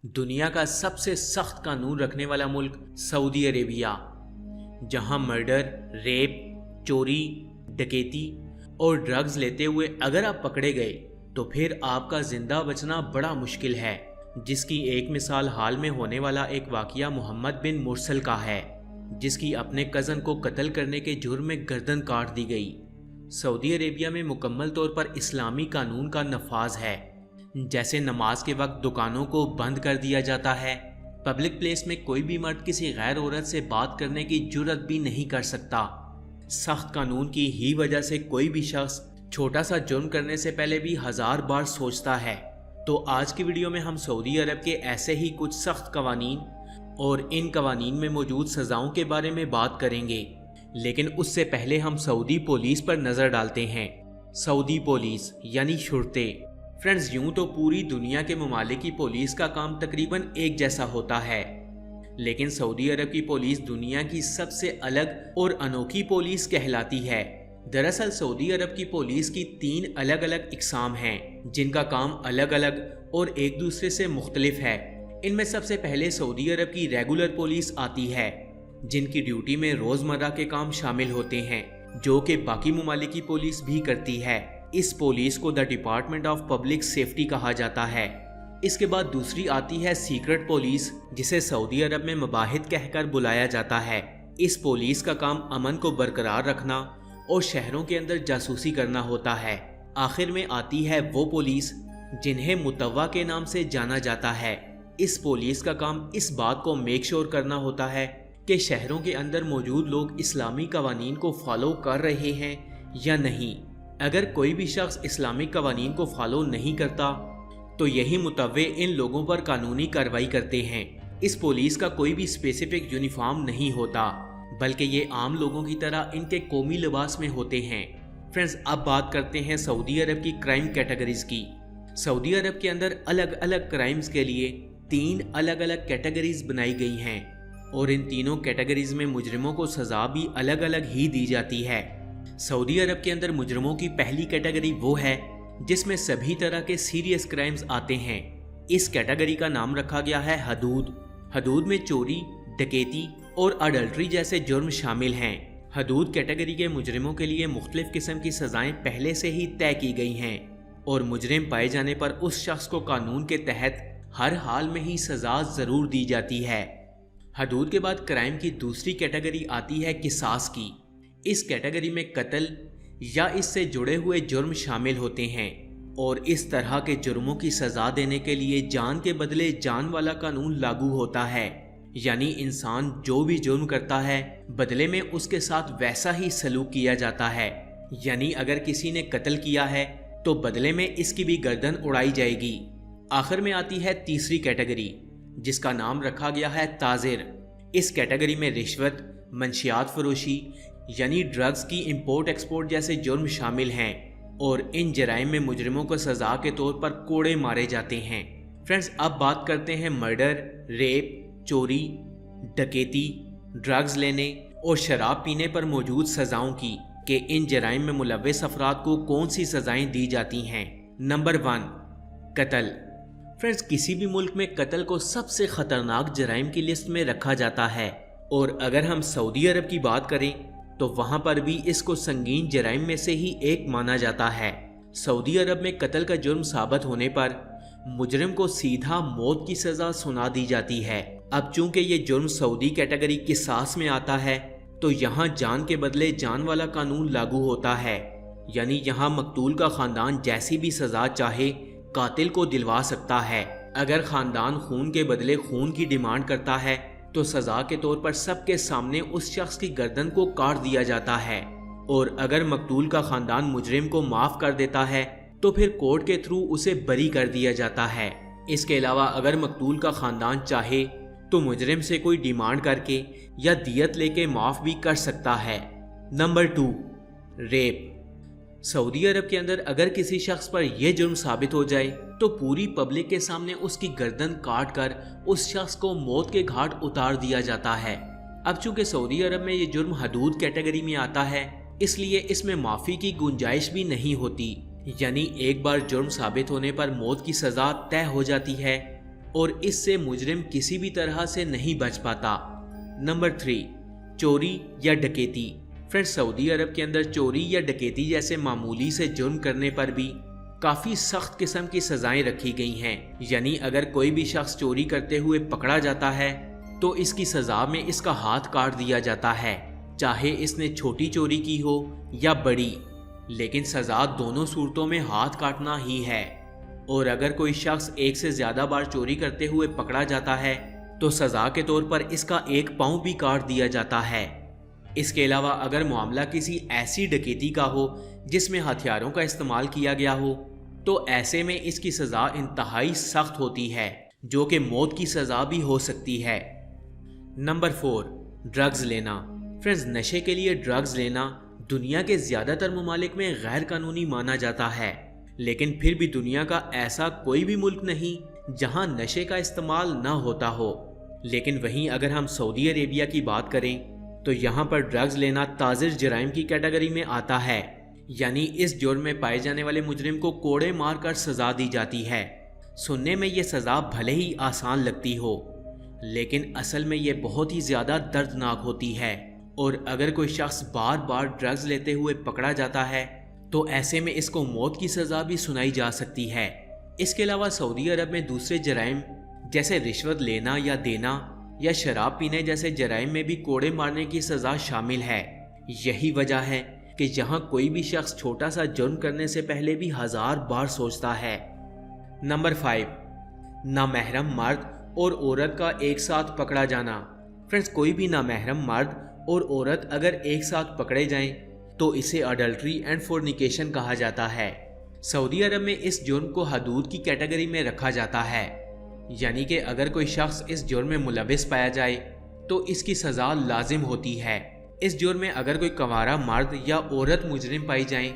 दुनिया का सबसे सख्त कानून रखने वाला मुल्क सऊदी अरेबिया, जहां मर्डर, रेप, चोरी, डकैती और ड्रग्स लेते हुए अगर आप पकड़े गए तो फिर आपका जिंदा बचना बड़ा मुश्किल है। जिसकी एक मिसाल हाल में होने वाला एक वाकया मोहम्मद बिन मुरसल का है, जिसकी अपने कज़न को कत्ल करने के जुर्म में गर्दन काट दी गई। सऊदी अरेबिया में मुकम्मल तौर पर इस्लामी कानून का नफाज है। जैसे नमाज के वक्त दुकानों को बंद कर दिया जाता है, पब्लिक प्लेस में कोई भी मर्द किसी गैर औरत से बात करने की जुर्रत भी नहीं कर सकता। सख्त कानून की ही वजह से कोई भी शख्स छोटा सा जुर्म करने से पहले भी 1000 बार सोचता है। तो आज की वीडियो में हम सऊदी अरब के ऐसे ही कुछ सख्त कवानीन और इन कवानीन में मौजूद सज़ाओं के बारे में बात करेंगे, लेकिन उससे पहले हम सऊदी पुलिस पर नज़र डालते हैं। सऊदी पुलिस यानी शुर्ते। फ्रेंड्स, यूं तो पूरी दुनिया के ममालिक की पुलिस का काम तकरीबन एक जैसा होता है, लेकिन सऊदी अरब की पुलिस दुनिया की सबसे अलग और अनोखी पुलिस कहलाती है। दरअसल सऊदी अरब की पुलिस की 3 अलग अलग इकसाम हैं, जिनका काम अलग अलग और एक दूसरे से मुख्तलिफ है। इनमें सबसे पहले सऊदी अरब की रेगुलर पुलिस आती है, जिनकी ड्यूटी में रोज़मर्रा के काम शामिल होते हैं, जो कि बाकी ममालिक की पुलिस भी करती है। इस पुलिस को the department of public safety कहा जाता है। इसके बाद दूसरी आती है सीक्रेट पुलिस, जिसे सऊदी अरब में मबाहिद कहकर बुलाया जाता है। इस पुलिस का काम अमन को बरकरार रखना और शहरों के अंदर जासूसी करना होता है। आखिर में आती है वो पुलिस जिन्हें मुतव्वा के नाम से जाना जाता है। इस पुलिस का काम इस बात को मेक श्योर करना होता है कि शहरों के अंदर मौजूद लोग इस्लामी कवानीन को फॉलो कर रहे हैं या नहीं। अगर कोई भी शख्स इस्लामिक कवानीन को फॉलो नहीं करता तो यही मुतव्वे इन लोगों पर कानूनी कार्रवाई करते हैं। इस पुलिस का कोई भी स्पेसिफिक यूनिफॉर्म नहीं होता, बल्कि ये आम लोगों की तरह इनके कौमी लिबास में होते हैं। फ्रेंड्स, अब बात करते हैं सऊदी अरब की क्राइम कैटेगरीज की। सऊदी अरब के अंदर अलग अलग क्राइम्स के लिए 3 अलग अलग कैटेगरीज बनाई गई हैं, और इन तीनों कैटेगरीज में मुजरिमों को सज़ा भी अलग अलग ही दी जाती है। सऊदी अरब के अंदर मुजरिमों की पहली कैटेगरी वो है जिसमें सभी तरह के सीरियस क्राइम्स आते हैं। इस कैटेगरी का नाम रखा गया है हदूद। हदूद में चोरी, डकैती और अडल्ट्री जैसे जुर्म शामिल हैं। हदूद कैटेगरी के मुजरिमों के लिए मुख्तलिफ किस्म की सज़ाएं पहले से ही तय की गई हैं, और मुजरिम पाए जाने पर उस शख्स को कानून के तहत हर हाल में ही सज़ा ज़रूर दी जाती है। हदूद के बाद क्राइम की दूसरी कैटेगरी आती है किसास की। इस कैटेगरी में कत्ल या इससे जुड़े हुए जुर्म शामिल होते हैं, और इस तरह के जुर्मों की सज़ा देने के लिए जान के बदले जान वाला कानून लागू होता है। यानी इंसान जो भी जुर्म करता है बदले में उसके साथ वैसा ही सलूक किया जाता है। यानी अगर किसी ने कत्ल किया है तो बदले में इसकी भी गर्दन उड़ाई जाएगी। आखिर में आती है तीसरी कैटेगरी, जिसका नाम रखा गया है ताजिर। इस कैटेगरी में रिश्वत, मंशियात फरोशी यानी ड्रग्स की इंपोर्ट एक्सपोर्ट जैसे जुर्म शामिल हैं, और इन जराइम में मुजरिमों को सज़ा के तौर पर कोड़े मारे जाते हैं। फ्रेंड्स, अब बात करते हैं मर्डर, रेप, चोरी, डकैती, ड्रग्स लेने और शराब पीने पर मौजूद सज़ाओं की, कि इन जराइम में मुलव्वस अफराद को कौन सी सज़ाएं दी जाती हैं। नंबर 1, कत्ल। फ्रेंड्स, किसी भी मुल्क में कत्ल को सबसे ख़तरनाक जराइम की लिस्ट में रखा जाता है, और अगर हम सऊदी अरब की बात करें तो वहाँ पर भी इसको संगीन जराइम में से ही एक माना जाता है। सऊदी अरब में कत्ल का जुर्म साबित होने पर मुजरिम को सीधा मौत की सज़ा सुना दी जाती है। अब चूंकि ये जुर्म सऊदी कैटेगरी किसास में आता है, तो यहाँ जान के बदले जान वाला कानून लागू होता है। यानी यहाँ मकतूल का ख़ानदान जैसी भी सज़ा चाहे कातिल को दिलवा सकता है। अगर ख़ानदान खून के बदले खून की डिमांड करता है तो सज़ा के तौर पर सबके सामने उस शख्स की गर्दन को काट दिया जाता है, और अगर मकतूल का ख़ानदान मुजरिम को माफ़ कर देता है तो फिर कोर्ट के थ्रू उसे बरी कर दिया जाता है। इसके अलावा अगर मकतूल का ख़ानदान चाहे तो मुजरिम से कोई डिमांड करके या दियत लेके माफ़ भी कर सकता है। Number 2, rape. सऊदी अरब के अंदर अगर किसी शख्स पर यह जुर्म साबित हो जाए तो पूरी पब्लिक के सामने उसकी गर्दन काट कर उस शख्स को मौत के घाट उतार दिया जाता है। अब चूंकि सऊदी अरब में ये जुर्म हदूद कैटेगरी में आता है, इसलिए इसमें माफ़ी की गुंजाइश भी नहीं होती। यानी एक बार जुर्म साबित होने पर मौत की सज़ा तय हो जाती है, और इससे मुजरिम किसी भी तरह से नहीं बच पाता। नंबर 3, चोरी या डकैती। फ्रेंड्स, सऊदी अरब के अंदर चोरी या डकैती जैसे मामूली से जुर्म करने पर भी काफ़ी सख्त किस्म की सजाएं रखी गई हैं। यानी अगर कोई भी शख्स चोरी करते हुए पकड़ा जाता है तो इसकी सज़ा में इसका हाथ काट दिया जाता है, चाहे इसने छोटी चोरी की हो या बड़ी, लेकिन सज़ा दोनों सूरतों में हाथ काटना ही है। और अगर कोई शख्स एक से ज़्यादा बार चोरी करते हुए पकड़ा जाता है तो सज़ा के तौर पर इसका एक पाँव भी काट दिया जाता है। इसके अलावा अगर मामला किसी ऐसी डकैती का हो जिसमें हथियारों का इस्तेमाल किया गया हो तो ऐसे में इसकी सज़ा इंतहाई सख्त होती है, जो कि मौत की सज़ा भी हो सकती है। नंबर 4, ड्रग्स लेना। फ्रेंड्स, नशे के लिए ड्रग्स लेना दुनिया के ज़्यादातर ममालिक में गैर कानूनी माना जाता है, लेकिन फिर भी दुनिया का ऐसा कोई भी मुल्क नहीं जहां नशे का इस्तेमाल ना होता हो। लेकिन वहीं अगर हम सऊदी अरेबिया की बात करें तो यहाँ पर ड्रग्स लेना ताज़िर जराइम की कैटेगरी में आता है। यानी इस जुर्म में पाए जाने वाले मुजरिम को कोड़े मार कर सज़ा दी जाती है। सुनने में ये सज़ा भले ही आसान लगती हो, लेकिन असल में ये बहुत ही ज़्यादा दर्दनाक होती है। और अगर कोई शख्स बार बार ड्रग्स लेते हुए पकड़ा जाता है तो ऐसे में इसको मौत की सज़ा भी सुनाई जा सकती है। इसके अलावा सऊदी अरब में दूसरे जराइम जैसे रिश्वत लेना या देना या शराब पीने जैसे जराइम में भी कोड़े मारने की सज़ा शामिल है। यही वजह है कि यहाँ कोई भी शख्स छोटा सा जुर्म करने से पहले भी 1000 बार सोचता है। नंबर 5, नामहरम मर्द और औरत का एक साथ पकड़ा जाना। फ्रेंड्स, कोई भी नामहरम मर्द और औरत अगर एक साथ पकड़े जाएं तो इसे अडल्ट्री एंड फोर्निकेशन कहा जाता है। सऊदी अरब में इस जुर्म को हदूद की कैटेगरी में रखा जाता है। यानी कि अगर कोई शख्स इस जुर्म में मुलविस पाया जाए तो इसकी सज़ा लाजिम होती है। इस जुर्म में अगर कोई कंवारा मर्द या औरत मुजरिम पाई जाए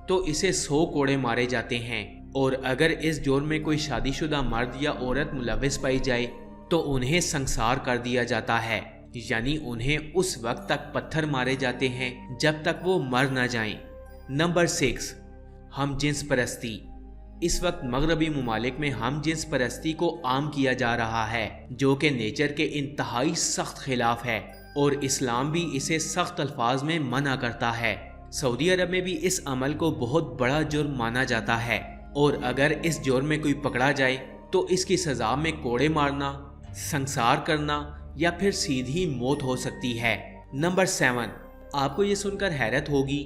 तो इसे 100 कोड़े मारे जाते हैं, और अगर इस जुर्म में कोई शादीशुदा मर्द या औरत मुलविस पाई जाए तो उन्हें संसार कर दिया जाता है। यानी उन्हें उस वक्त तक पत्थर मारे जाते हैं जब तक वो मर ना जाएं। नंबर 6, हम जिन्स परस्ती। इस वक्त मगरबी ममालिक में हम जिन्स परस्ती को आम किया जा रहा है, जो कि नेचर के इंतहाई सख्त खिलाफ है और इस्लाम भी इसे सख्त अल्फाज में मना करता है। सऊदी अरब में भी इस अमल को बहुत बड़ा जुर्म माना जाता है, और अगर इस जुर्म में कोई पकड़ा जाए तो इसकी सज़ा में कोड़े मारना, संसार करना या फिर सीधी मौत हो सकती है। नंबर 7, आपको ये सुनकर हैरत होगी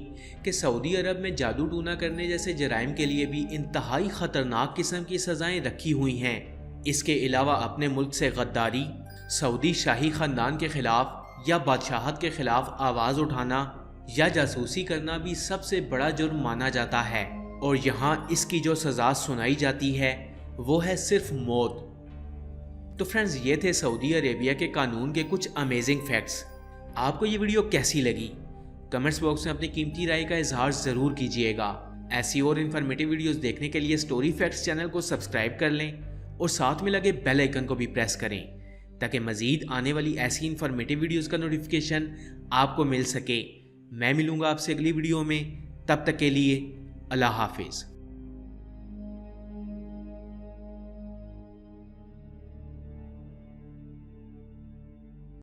कि सऊदी अरब में जादू टूना करने जैसे जराइम के लिए भी इंतहाई ख़तरनाक किस्म की सज़ाएं रखी हुई हैं। इसके अलावा अपने मुल्क से गद्दारी, सऊदी शाही ख़ानदान के ख़िलाफ़ या बादशाहत के ख़िलाफ़ आवाज़ उठाना या जासूसी करना भी सबसे बड़ा जुर्म माना जाता है, और यहाँ इसकी जो सज़ा सुनाई जाती है वो है सिर्फ मौत। तो फ्रेंड्स, ये थे सऊदी अरेबिया के कानून के कुछ अमेजिंग फैक्ट्स। आपको ये वीडियो कैसी लगी? कमेंट्स बॉक्स में अपनी कीमती राय का इजहार ज़रूर कीजिएगा। ऐसी और इन्फॉर्मेटिव वीडियोस देखने के लिए स्टोरी फैक्ट्स चैनल को सब्सक्राइब कर लें और साथ में लगे बेल आइकन को भी प्रेस करें ताकि मज़ीद आने वाली ऐसी इन्फॉर्मेटिव वीडियोस का नोटिफिकेशन आपको मिल सके। मैं मिलूँगा आपसे अगली वीडियो में, तब तक के लिए अल्लाह हाफिज़।